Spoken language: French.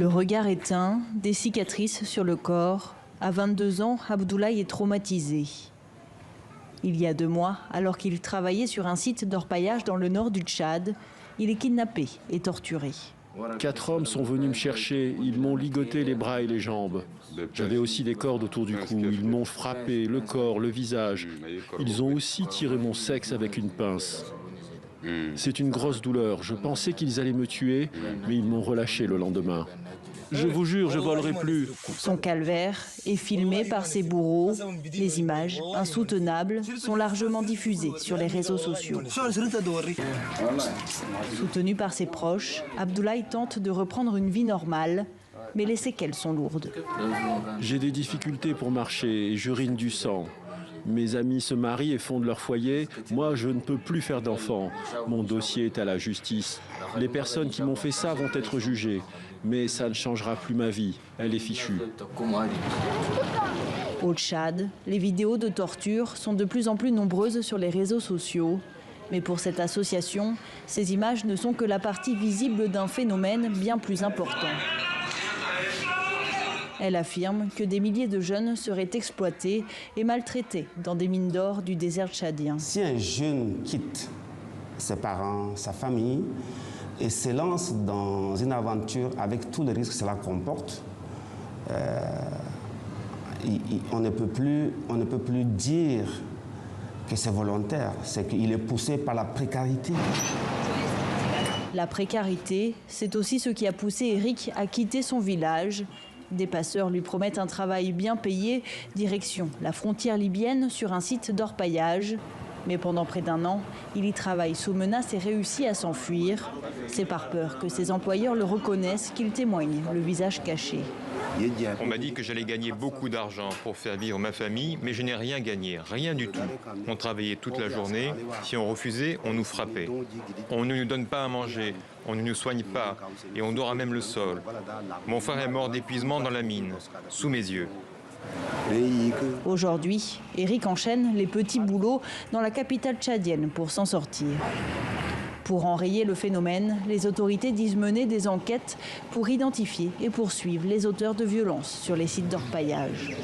Le regard éteint, des cicatrices sur le corps. À 22 ans, Abdoulaye est traumatisé. Il y a 2 mois, alors qu'il travaillait sur un site d'orpaillage dans le nord du Tchad, il est kidnappé et torturé. 4 hommes sont venus me chercher, ils m'ont ligoté les bras et les jambes. J'avais aussi des cordes autour du cou, ils m'ont frappé, le corps, le visage. Ils ont aussi tiré mon sexe avec une pince. C'est une grosse douleur, je pensais qu'ils allaient me tuer, mais ils m'ont relâché le lendemain. Je vous jure, je volerai plus. Son calvaire est filmé par ses bourreaux. Les images, insoutenables, sont largement diffusées sur les réseaux sociaux. Soutenu par ses proches, Abdoulaye tente de reprendre une vie normale, mais les séquelles sont lourdes. J'ai des difficultés pour marcher et j'urine du sang. Mes amis se marient et fondent leur foyer. Moi, je ne peux plus faire d'enfants. Mon dossier est à la justice. Les personnes qui m'ont fait ça vont être jugées. Mais ça ne changera plus ma vie. Elle est fichue. Au Tchad, les vidéos de torture sont de plus en plus nombreuses sur les réseaux sociaux. Mais pour cette association, ces images ne sont que la partie visible d'un phénomène bien plus important. Elle affirme que des milliers de jeunes seraient exploités et maltraités dans des mines d'or du désert tchadien. Si un jeune quitte ses parents, sa famille, et se lance dans une aventure avec tous les risques que cela comporte, on ne peut plus dire que c'est volontaire, c'est qu'il est poussé par la précarité. La précarité, c'est aussi ce qui a poussé Eric à quitter son village. Des passeurs lui promettent un travail bien payé, direction la frontière libyenne sur un site d'orpaillage. Mais pendant près d'1 an, il y travaille sous menace et réussit à s'enfuir. C'est par peur que ses employeurs le reconnaissent qu'il témoigne, le visage caché. On m'a dit que j'allais gagner beaucoup d'argent pour faire vivre ma famille, mais je n'ai rien gagné, rien du tout. On travaillait toute la journée. Si on refusait, on nous frappait. On ne nous donne pas à manger, on ne nous soigne pas, et on dort à même le sol. Mon frère est mort d'épuisement dans la mine, sous mes yeux. Aujourd'hui, Eric enchaîne les petits boulots dans la capitale tchadienne pour s'en sortir. Pour enrayer le phénomène, les autorités disent mener des enquêtes pour identifier et poursuivre les auteurs de violences sur les sites d'orpaillage.